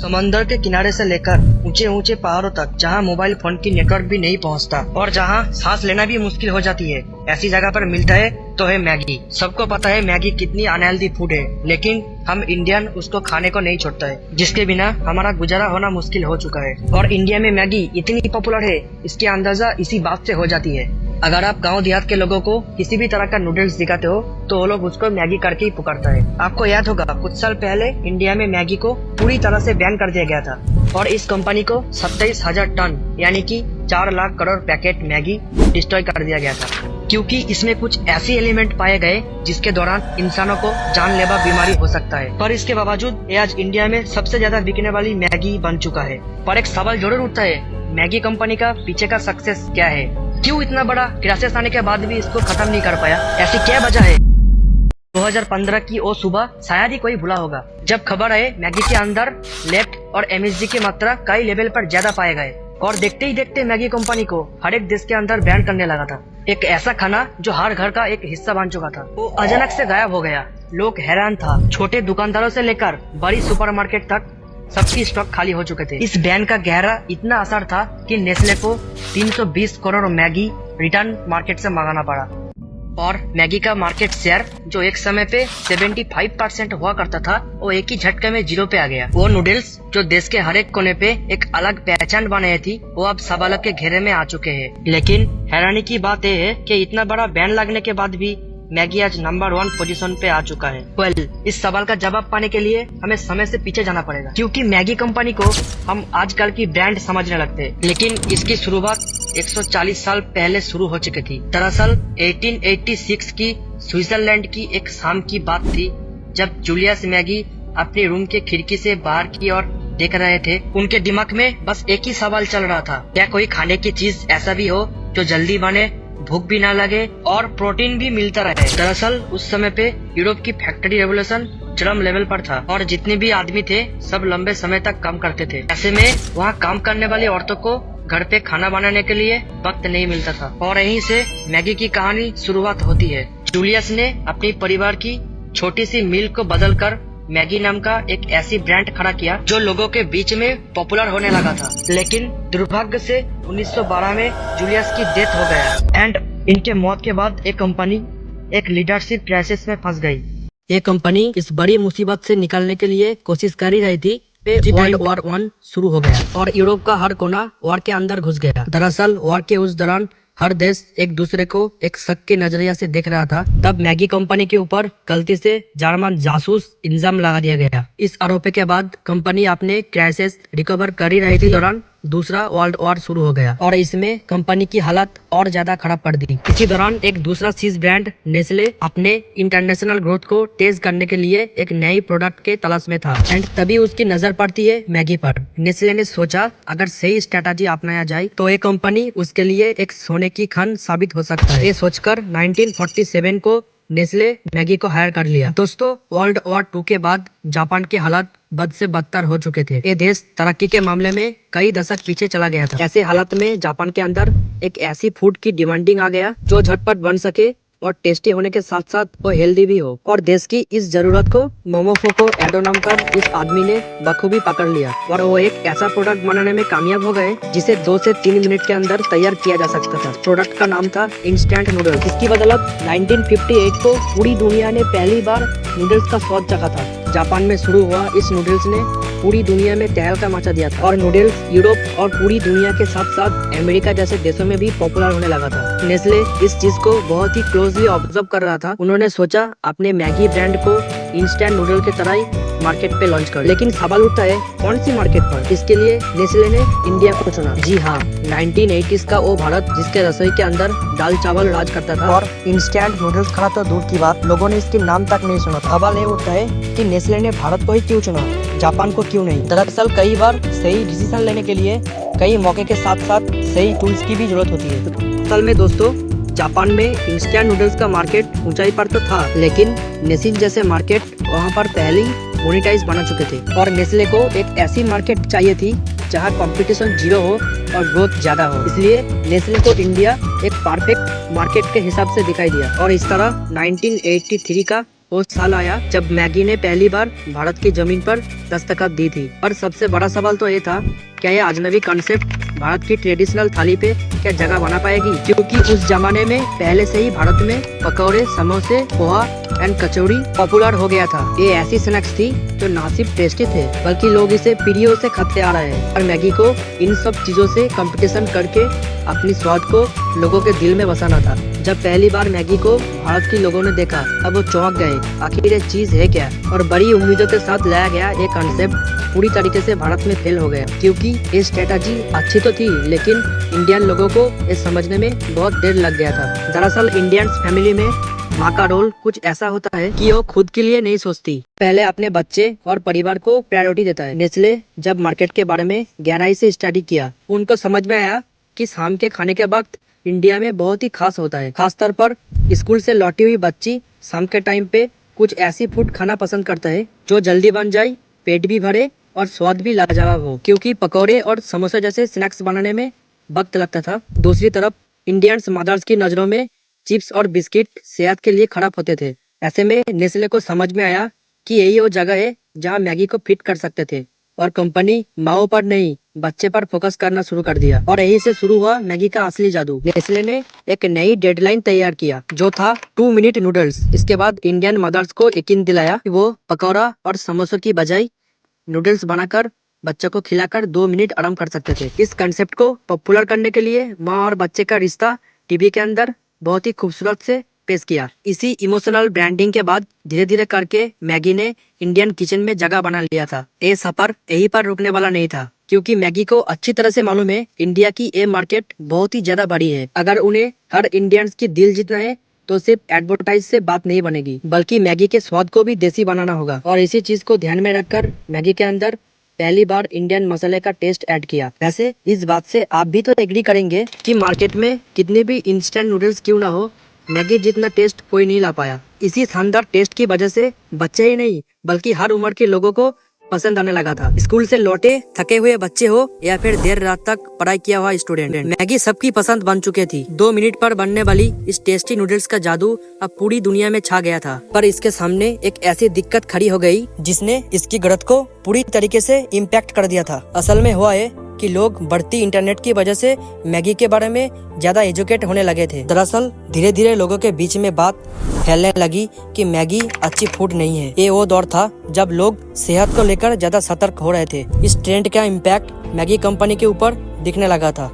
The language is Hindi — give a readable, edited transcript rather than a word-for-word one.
समंदर के किनारे से लेकर ऊंचे ऊंचे पहाड़ों तक, जहां मोबाइल फोन की नेटवर्क भी नहीं पहुंचता और जहां सांस लेना भी मुश्किल हो जाती है, ऐसी जगह पर मिलता है तो है मैगी। सबको पता है मैगी कितनी अनहेल्दी फूड है, लेकिन हम इंडियन उसको खाने को नहीं छोड़ता है, जिसके बिना हमारा गुजारा होना मुश्किल हो चुका है। और इंडिया में मैगी इतनी पॉपुलर है, इसकी अंदाजा इसी बात से हो जाती है। अगर आप गांव देहात के लोगों को किसी भी तरह का नूडल्स दिखाते हो तो वो लोग उसको मैगी करके ही पुकारता है। आपको याद होगा, कुछ साल पहले इंडिया में मैगी को पूरी तरह से बैन कर दिया गया था और इस कंपनी को 27,000 टन यानी कि 4 lakh crore packet Maggi destroy कर दिया गया था, क्योंकि इसमें कुछ ऐसे एलिमेंट पाए गए जिसके दौरान इंसानों को जानलेवा बीमारी हो सकता है। पर इसके बावजूद ये आज इंडिया में सबसे ज्यादा बिकने वाली मैगी बन चुका है। पर एक सवाल जरूर उठता है, मैगी कंपनी का पीछे का सक्सेस क्या है? क्यों इतना बड़ा क्राइसिस आने के बाद भी इसको खत्म नहीं कर पाया? ऐसी क्या वजह है? 2015 की वो सुबह शायद ही कोई भूला होगा, जब खबर आए मैगी के अंदर लेड और एमएसजी की मात्रा कई लेवल पर ज्यादा पाए गए और देखते ही देखते मैगी कंपनी को हर एक देश के अंदर बैन करने लगा था। एक ऐसा खाना जो हर घर का एक हिस्सा बन चुका था, वो अचानक से गायब हो गया। लोग हैरान था, छोटे दुकानदारों से लेकर बड़ी सुपरमार्केट तक सबकी स्टॉक खाली हो चुके थे। इस बैन का गहरा इतना असर था कि नेस्ले को 320 करोड़ मैगी रिटर्न मार्केट से मंगाना पड़ा और मैगी का मार्केट शेयर जो एक समय पे 75% हुआ करता था, वो एक ही झटके में 0 पे आ गया। वो नूडल्स जो देश के हर एक कोने पे एक अलग पहचान बनाई थी, वो अब सवालों के घेरे में आ चुके हैं। लेकिन हैरानी की बात यह है कि इतना बड़ा बैन लगने के बाद भी मैगी आज नंबर 1 पोजीशन पे आ चुका है। इस सवाल का जवाब पाने के लिए हमें समय से पीछे जाना पड़ेगा, क्योंकि मैगी कंपनी को हम आजकल की ब्रांड समझने लगते हैं, लेकिन इसकी शुरुआत 140 साल पहले शुरू हो चुकी थी। दरअसल 1886 की स्विट्जरलैंड की एक शाम की बात थी, जब जूलियस मैगी अपने रूम के खिड़की से बाहर की ओर देख रहे थे। उनके दिमाग में बस एक ही सवाल चल रहा था, क्या कोई खाने की चीज ऐसा भी हो जो जल्दी बने, भूख भी ना लगे और प्रोटीन भी मिलता रहे। दरअसल उस समय पे यूरोप की फैक्ट्री रेवोल्यूशन चरम लेवल पर था और जितने भी आदमी थे सब लंबे समय तक काम करते थे। ऐसे में वहाँ काम करने वाली औरतों को घर पे खाना बनाने के लिए वक्त नहीं मिलता था और यहीं से मैगी की कहानी शुरुआत होती है। जूलियस ने अपनी परिवार की छोटी सी मिल को बदलकर मैगी नाम का एक ऐसी ब्रांड खड़ा किया जो लोगों के बीच में पॉपुलर होने लगा था। लेकिन दुर्भाग्य से 1912 में जूलियस की डेथ हो गया एंड इनके मौत के बाद एक कंपनी एक लीडरशिप क्राइसिस में फंस गई। ये कंपनी इस बड़ी मुसीबत से निकलने के लिए कोशिश कर ही रही थी। वर्ल्ड वॉर 1 शुरू हो गया और यूरोप का हर कोना वॉर के अंदर घुस गया। दरअसल वॉर के उस दौरान हर देश एक दूसरे को एक शक के नजरिया से देख रहा था। तब मैगी कंपनी के ऊपर गलती से जर्मन जासूस इल्जाम लगा दिया गया। इस आरोप के बाद कंपनी अपने क्राइसिस रिकवर कर ही रही थी, दौरान दूसरा वर्ल्ड वॉर शुरू हो गया और इसमें कंपनी की हालत और ज्यादा खराब पड़ दी। इसी दौरान एक दूसरा चीज ब्रांड नेस्ले अपने इंटरनेशनल ग्रोथ को तेज करने के लिए एक नई प्रोडक्ट के तलाश में था एंड तभी उसकी नजर पड़ती है मैगी पर। नेस्ले ने सोचा अगर सही स्ट्रेटजी अपनाया जाए तो ये कंपनी उसके लिए एक सोने की खान साबित हो सकता है। ये सोचकर 1947 को नेस्ले मैगी को हायर कर लिया। दोस्तों, वर्ल्ड वॉर 2 के बाद जापान के हालात बद से बदतर हो चुके थे। ये देश तरक्की के मामले में कई दशक पीछे चला गया था। ऐसे हालात में जापान के अंदर एक ऐसी फूड की डिमांडिंग आ गया जो झटपट बन सके और टेस्टी होने के साथ साथ वो हेल्दी भी हो, और देश की इस जरूरत को मोमोफोको एडो नाम का इस आदमी ने बखूबी पकड़ लिया और वो एक ऐसा प्रोडक्ट बनाने में कामयाब हो गए जिसे 2 से 3 मिनट के अंदर तैयार किया जा सकता था। प्रोडक्ट का नाम था इंस्टेंट नूडल्स। इसकी बदौलत 1958 को पूरी दुनिया ने पहली बार नूडल्स का स्वाद चखा था। जापान में शुरू हुआ इस नूडल्स ने पूरी दुनिया में तहलका मचा दिया था और नूडल्स यूरोप और पूरी दुनिया के साथ साथ अमेरिका जैसे देशों में भी पॉपुलर होने लगा था। नेस्ले इस चीज को बहुत ही क्लोजली ऑब्जर्व कर रहा था। उन्होंने सोचा अपने मैगी ब्रांड को इंस्टेंट नूडल की तरह ही मार्केट पे लॉन्च कर। लेकिन सवाल उठता है कौन सी मार्केट पर? इसके लिए नेस्ले ने इंडिया को चुना। जी हाँ, 1980s का वो भारत जिसके रसोई के अंदर दाल चावल राज करता था और इंस्टेंट नूडल्स खाना तो दूर की बात, लोगों ने इसके नाम तक नहीं सुना था। सवाल ये उठता है कि नेस्ले ने भारत को ही क्यों चुना, जापान को क्यों नहीं? दरअसल कई बार सही डिसीजन लेने के लिए कई मौके के साथ साथ सही टूल्स की भी जरूरत होती है। असल में दोस्तों, जापान में इंस्टेंट नूडल्स का मार्केट ऊंचाई पर तो था, लेकिन नेस्ले जैसे मार्केट वहां पर पहले ही मोनेटाइज बना चुके थे और नेस्ले को एक ऐसी मार्केट चाहिए थी जहां कंपटीशन 0 हो और ग्रोथ ज्यादा हो। इसलिए नेस्ले को इंडिया एक परफेक्ट मार्केट के हिसाब से दिखाई दिया और इस तरह 1983 का वो साल आया जब मैगी ने पहली बार भारत की जमीन पर दस्तखत दी थी। और सबसे बड़ा सवाल तो ये था, क्या ये अजनबी कॉन्सेप्ट भारत की ट्रेडिशनल थाली पे क्या जगह बना पाएगी, क्योंकि उस जमाने में पहले से ही भारत में पकौड़े, समोसे, पोहा एंड कचौड़ी पॉपुलर हो गया था। ये ऐसी स्नैक्स थी जो ना सिर्फ टेस्टी थे बल्कि लोग इसे पीढ़ियों से खाते आ रहे हैं। और मैगी को इन सब चीजों से कंपटीशन करके अपनी स्वाद को लोगों के दिल में बसाना था। जब पहली बार मैगी को भारत के लोगों ने देखा, अब वो चौंक गए, आखिर ये चीज है क्या। और बड़ी उम्मीदों के साथ लाया गया ये कॉन्सेप्ट पूरी तरीके से भारत में फेल हो गया, क्योंकि ये स्ट्रेटजी अच्छी तो थी लेकिन इंडियन लोगों को ये समझने में बहुत देर लग गया था। दरअसल इंडियंस फैमिली में माँ का रोल कुछ ऐसा होता है कि वो खुद के लिए नहीं सोचती, पहले अपने बच्चे और परिवार को प्रायोरिटी देता है। नेस्ले जब मार्केट के बारे में गहराई से स्टडी किया, उनको समझ में आया कि शाम के खाने के वक्त इंडिया में बहुत ही खास होता है। खासतौर पर स्कूल से लौटी हुई बच्ची शाम के टाइम पे कुछ ऐसी फूड खाना पसंद करता है जो जल्दी बन जाए, पेट भी भरे और स्वाद भी लाजवाब हो, क्योंकि पकौड़े और समोसे जैसे स्नैक्स बनाने में वक्त लगता था। दूसरी तरफ इंडियंस मदर्स की नजरों में चिप्स और बिस्किट सेहत के लिए खराब होते थे। ऐसे में नेस्ले को समझ में आया कि यही वो जगह है जहाँ मैगी को फिट कर सकते थे, और कंपनी माओ पर नहीं बच्चे पर फोकस करना शुरू कर दिया। और यही से शुरू हुआ मैगी का असली जादू। नेस्ले ने एक नई डेडलाइन तैयार किया जो था 2 मिनट नूडल्स। इसके बाद इंडियन मदर्स को यकीन दिलाया कि वो पकौड़ा और समोसों की बजाय नूडल्स बनाकर बच्चों को खिलाकर 2 मिनट आराम कर सकते थे। इस कंसेप्ट को पॉपुलर करने के लिए माँ और बच्चे का रिश्ता टीवी के अंदर बहुत ही खूबसूरत से पेश किया। इसी इमोशनल ब्रांडिंग के बाद धीरे धीरे करके मैगी ने इंडियन किचन में जगह बना लिया था। ये सफर यहीं पर रुकने वाला नहीं था, क्योंकि मैगी को अच्छी तरह से मालूम है इंडिया की ये मार्केट बहुत ही ज्यादा बड़ी है। अगर उन्हें हर इंडियंस की दिल जीतना है तो सिर्फ एडवर्टाइज से बात नहीं बनेगी, बल्कि मैगी के स्वाद को भी देसी बनाना होगा। और इसी चीज को ध्यान में रखकर मैगी के अंदर पहली बार इंडियन मसाले का टेस्ट ऐड किया। वैसे इस बात से आप भी तो एग्री करेंगे कि मार्केट में कितने भी इंस्टेंट नूडल्स क्यों ना हो, मैगी जितना टेस्ट कोई नहीं ला पाया। इसी शानदार टेस्ट की वजह से बच्चे ही नहीं बल्कि हर उम्र के लोगों को पसंद आने लगा था। स्कूल से लौटे थके हुए बच्चे हो या फिर देर रात तक पढ़ाई किया हुआ स्टूडेंट, मैगी सबकी पसंद बन चुकी थी। 2 मिनट पर बनने वाली इस टेस्टी नूडल्स का जादू अब पूरी दुनिया में छा गया था। पर इसके सामने एक ऐसी दिक्कत खड़ी हो गई जिसने इसकी ग्रोथ को पूरी तरीके से इम्पैक्ट कर दिया था। असल में हुआ है कि लोग बढ़ती इंटरनेट की वजह से मैगी के बारे में ज्यादा एजुकेट होने लगे थे। दरअसल धीरे धीरे लोगों के बीच में बात फैलने लगी कि मैगी अच्छी फूड नहीं है। ये वो दौर था जब लोग सेहत को लेकर ज्यादा सतर्क हो रहे थे। इस ट्रेंड का इम्पैक्ट मैगी कंपनी के ऊपर दिखने लगा था।